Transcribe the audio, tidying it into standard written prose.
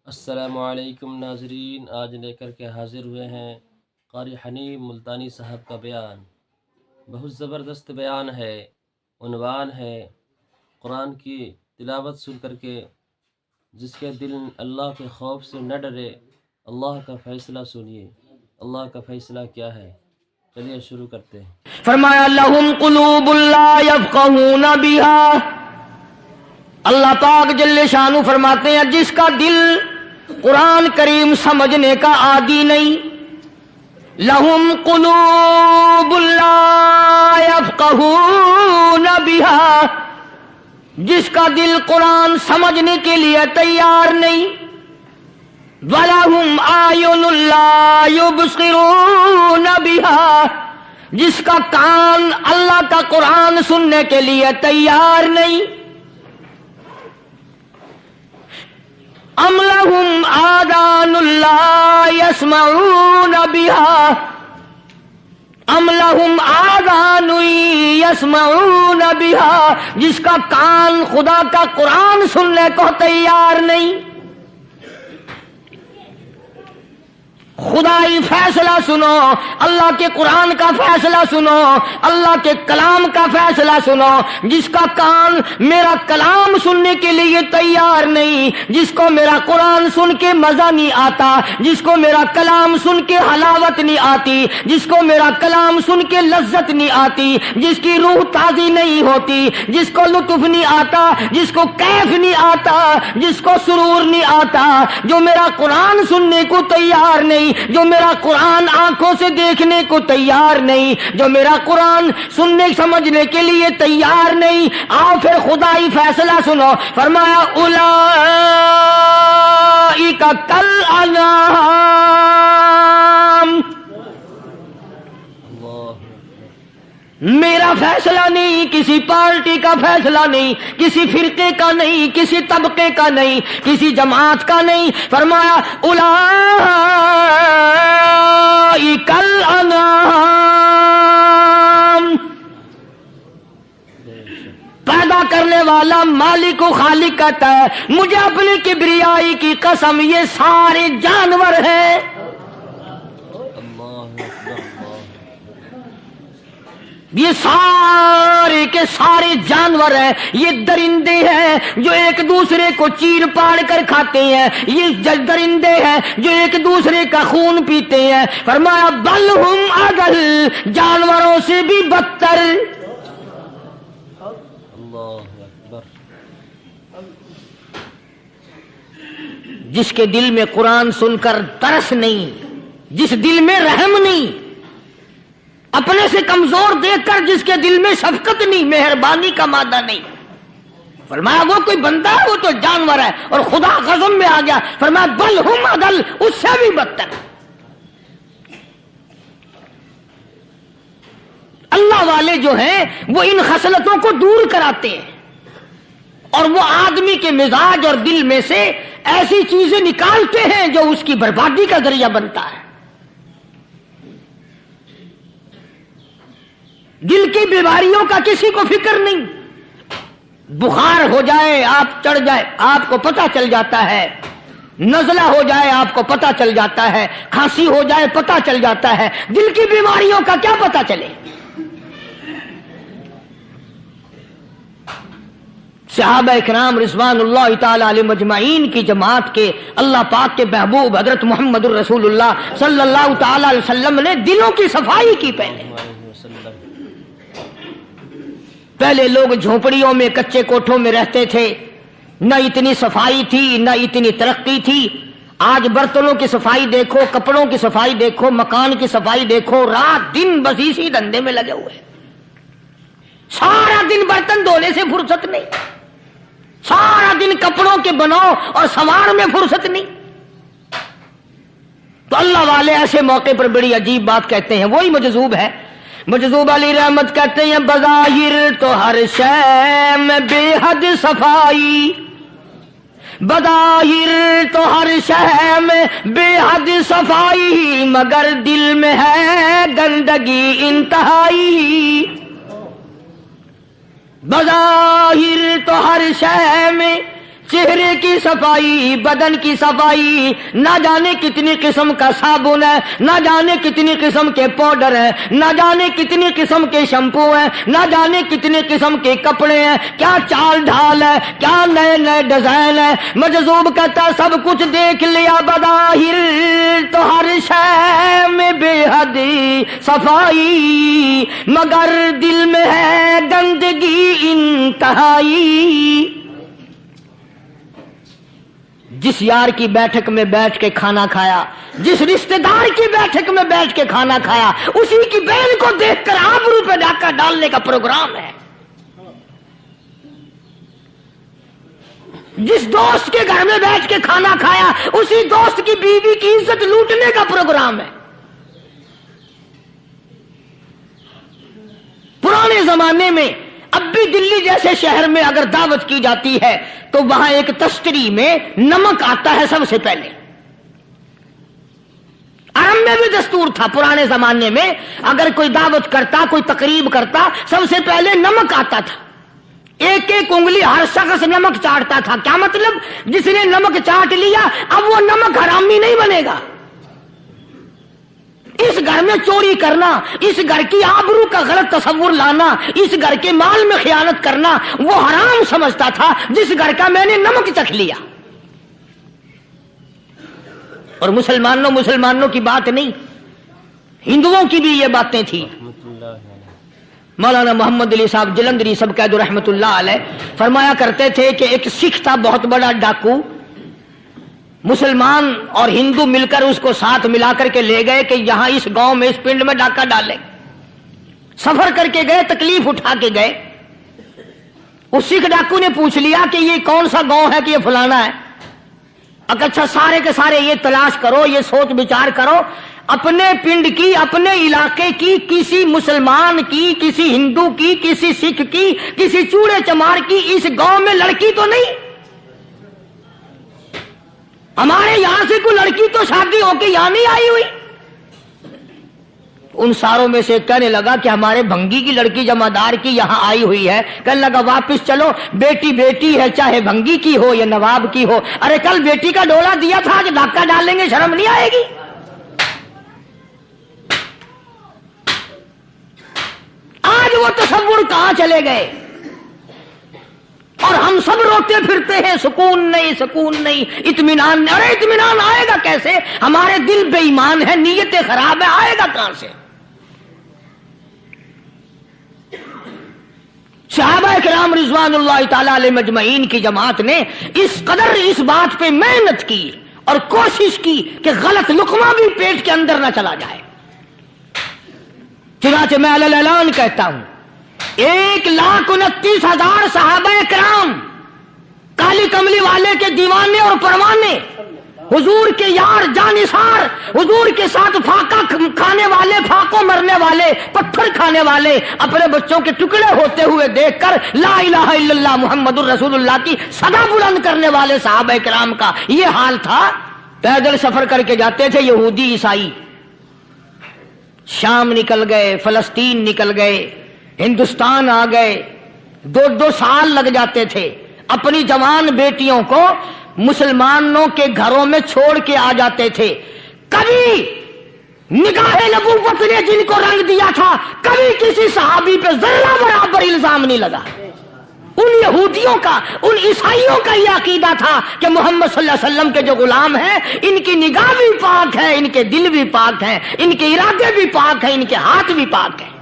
السلام علیکم ناظرین، آج لے کر کے حاضر ہوئے ہیں قاری حنیف ملتانی صاحب کا بیان۔ بہت زبردست بیان ہے، عنوان ہے قرآن کی تلاوت سن کر کے جس کے دل اللہ کے خوف سے نہ ڈرے، اللہ کا فیصلہ سنیے۔ اللہ کا فیصلہ کیا ہے؟ چلیے شروع کرتے ہیں۔ فرمایا لہم قلوب لا یفقہون بہا، اللہ پاک جل شانہ فرماتے ہیں جس کا دل قرآن کریم سمجھنے کا عادی نہیں، لہم قلوب لا یفقہون بہا، جس کا دل قرآن سمجھنے کے لیے تیار نہیں، وَلَهُمْ أَعْيُنٌ لَا يُبْصِرُونَ بِهَا، جس کا کان اللہ کا قرآن سننے کے لیے تیار نہیں، أَمْ لَهُمْ آذَانٌ لَا يَسْمَعُونَ بِهَا، أَمْ لَهُمْ آذَانٌ يَسْمَعُونَ بِهَا، جس کا کان خدا کا قرآن سننے کو تیار نہیں۔ خدائی فیصلہ سنو، اللہ کے قرآن کا فیصلہ سنو، اللہ کے کلام کا فیصلہ سنو۔ جس کا کان میرا کلام سننے کے لیے تیار نہیں، جس کو میرا قرآن سن کے مزہ نہیں آتا، جس کو میرا کلام سن کے حلاوت نہیں آتی، جس کو میرا کلام سن کے لذت نہیں آتی، جس کی روح تازی نہیں ہوتی، جس کو لطف نہیں آتا، جس کو کیف نہیں آتا، جس کو سرور نہیں آتا، جو میرا قرآن سننے کو تیار نہیں، جو میرا قرآن آنکھوں سے دیکھنے کو تیار نہیں، جو میرا قرآن سننے سمجھنے کے لیے تیار نہیں، آؤ پھر خدائی فیصلہ سنو۔ فرمایا اولئک کالانعام، میرا فیصلہ نہیں، کسی پارٹی کا فیصلہ نہیں، کسی فرقے کا نہیں، کسی طبقے کا نہیں، کسی جماعت کا نہیں۔ فرمایا اولئک الانعام، پیدا کرنے والا مالک و خالق کہتا ہے مجھے اپنی کبریائی کی قسم یہ سارے جانور ہیں۔ یہ سارے کے سارے جانور ہیں، یہ درندے ہیں جو ایک دوسرے کو چیر پاڑ کر کھاتے ہیں، یہ درندے ہیں جو ایک دوسرے کا خون پیتے ہیں۔ فرمایا بل ہم اضل، جانوروں سے بھی بدتر۔ اللہ اکبر۔ جس کے دل میں قرآن سن کر ترس نہیں، جس دل میں رحم نہیں، اپنے سے کمزور دیکھ کر جس کے دل میں شفقت نہیں، مہربانی کا مادہ نہیں، فرمایا وہ کوئی بندہ ہے، وہ تو جانور ہے۔ اور خدا غضب میں آ گیا، فرمایا بل ہم اضل، اس سے بھی بدتر۔ اللہ والے جو ہیں وہ ان خصلتوں کو دور کراتے ہیں، اور وہ آدمی کے مزاج اور دل میں سے ایسی چیزیں نکالتے ہیں جو اس کی بربادی کا ذریعہ بنتا ہے۔ دل کی بیماریوں کا کسی کو فکر نہیں، بخار ہو جائے آپ چڑھ جائے آپ کو پتہ چل جاتا ہے، نزلہ ہو جائے آپ کو پتہ چل جاتا ہے، کھانسی ہو جائے پتہ چل جاتا ہے، دل کی بیماریوں کا کیا پتہ چلے؟ صحابہ اکرام رضوان اللہ تعالی علیہم اجمعین کی جماعت کے اللہ پاک کے محبوب حضرت محمد الرسول اللہ صلی اللہ تعالی علیہ وسلم نے دلوں کی صفائی کی۔ پہلے لوگ جھونپڑیوں میں کچے کوٹھوں میں رہتے تھے، نہ اتنی صفائی تھی نہ اتنی ترقی تھی۔ آج برتنوں کی صفائی دیکھو، کپڑوں کی صفائی دیکھو، مکان کی صفائی دیکھو، رات دن بس اسی دھندے میں لگے ہوئے، سارا دن برتن دھونے سے فرصت نہیں، سارا دن کپڑوں کے بناؤ اور سنوار میں فرصت نہیں۔ تو اللہ والے ایسے موقع پر بڑی عجیب بات کہتے ہیں، وہی مجذوب ہے۔ مجذوب علی رحمت کہتے ہیں بظاہر تو ہر شے میں بے حد صفائی، بظاہر تو ہر شے میں بے حد صفائی، مگر دل میں ہے گندگی انتہائی۔ بظاہر تو ہر شے میں چہرے کی صفائی، بدن کی صفائی، نہ جانے کتنی قسم کا صابن ہے، نہ جانے کتنی قسم کے پاؤڈر ہے، نہ جانے کتنی قسم کے شیمپو ہیں، نہ جانے کتنی قسم کے کپڑے ہیں، کیا چال ڈھال ہے، کیا نئے نئے ڈیزائن ہے۔ مجذوب کہتا ہے سب کچھ دیکھ لیا بظاہر تو ہر شے میں بے حد صفائی، مگر دل میں ہے گندگی انتہائی۔ جس یار کی بیٹھک میں بیٹھ کے کھانا کھایا، جس رشتہ دار کی بیٹھک میں بیٹھ کے کھانا کھایا، اسی کی بہن کو دیکھ کر آبرو پہ ڈاکہ ڈالنے کا پروگرام ہے۔ جس دوست کے گھر میں بیٹھ کے کھانا کھایا، اسی دوست کی بیوی کی عزت لوٹنے کا پروگرام ہے۔ پرانے زمانے میں اب بھی دلی جیسے شہر میں اگر دعوت کی جاتی ہے تو وہاں ایک تشتری میں نمک آتا ہے سب سے پہلے۔ عرب میں بھی دستور تھا پرانے زمانے میں، اگر کوئی دعوت کرتا، کوئی تقریب کرتا، سب سے پہلے نمک آتا تھا۔ ایک ایک انگلی ہر شخص نمک چاٹتا تھا۔ کیا مطلب؟ جس نے نمک چاٹ لیا اب وہ نمک حرامی نہیں بنے گا۔ اس گھر میں چوری کرنا، اس گھر کی آبرو کا غلط تصور لانا، اس گھر کے مال میں خیانت کرنا وہ حرام سمجھتا تھا جس گھر کا میں نے نمک چکھ لیا۔ اور مسلمانوں کی بات نہیں، ہندوؤں کی بھی یہ باتیں تھیں۔ مولانا محمد علی صاحب جلندری سب قید رحمت اللہ علیہ فرمایا کرتے تھے کہ ایک سکھ تھا بہت بڑا ڈاکو، مسلمان اور ہندو مل کر اس کو ساتھ ملا کر کے لے گئے کہ یہاں اس گاؤں میں اس پنڈ میں ڈاکہ ڈالے۔ سفر کر کے گئے، تکلیف اٹھا کے گئے۔ اس سکھ ڈاکو نے پوچھ لیا کہ یہ کون سا گاؤں ہے کہ یہ فلانا ہے۔ اچھا سارے کے سارے یہ تلاش کرو، یہ سوچ بچار کرو، اپنے پنڈ کی، اپنے علاقے کی، کسی مسلمان کی، کسی ہندو کی، کسی سکھ کی، کسی چوڑے چمار کی اس گاؤں میں لڑکی تو نہیں؟ ہمارے یہاں سے کوئی لڑکی تو شادی ہو کے یہاں نہیں آئی ہوئی؟ ان ساروں میں سے کہنے لگا کہ ہمارے بھنگی کی لڑکی جمعدار کی یہاں آئی ہوئی ہے۔ کہنے لگا واپس چلو، بیٹی بیٹی ہے، چاہے بھنگی کی ہو یا نواب کی ہو۔ ارے کل بیٹی کا ڈولا دیا تھا، آج ڈاکہ ڈالیں گے، شرم نہیں آئے گی؟ آج وہ تصور کہاں چلے گئے؟ اور ہم سب روتے پھرتے ہیں، سکون نہیں، سکون نہیں، اطمینان نہیں۔ ارے اطمینان آئے گا کیسے؟ ہمارے دل بے ایمان ہے، نیتیں خراب ہے، آئے گا کہاں سے؟ صحابہ کرام رضوان اللہ تعالی علیہ مجمعین کی جماعت نے اس قدر اس بات پہ محنت کی اور کوشش کی کہ غلط لقمہ بھی پیٹ کے اندر نہ چلا جائے۔ چنانچہ میں علی الاعلان کہتا ہوں 1,29,000 صحابہ کرام، کالی کملی والے کے دیوانے اور پروانے، حضور کے یار جانثار، حضور کے ساتھ فاقہ کھانے والے، فاقوں مرنے والے، پتھر کھانے والے، اپنے بچوں کے ٹکڑے ہوتے ہوئے دیکھ کر لا الہ الا اللہ محمد الرسول اللہ کی صدا بلند کرنے والے صحابہ کرام کا یہ حال تھا۔ پیدل سفر کر کے جاتے تھے یہودی عیسائی، شام نکل گئے، فلسطین نکل گئے، ہندوستان آ گئے، 2 سال لگ جاتے تھے۔ اپنی جوان بیٹیوں کو مسلمانوں کے گھروں میں چھوڑ کے آ جاتے تھے۔ کبھی نگاہ نبوت نے جن کو رنگ دیا تھا، کبھی کسی صحابی پہ ذرہ برابر الزام نہیں لگا۔ ان یہودیوں کا، ان عیسائیوں کا یہ عقیدہ تھا کہ محمد صلی اللہ علیہ وسلم کے جو غلام ہیں ان کی نگاہ بھی پاک ہے، ان کے دل بھی پاک ہیں، ان کے ارادے بھی پاک ہیں، ان کے ہاتھ بھی پاک ہیں۔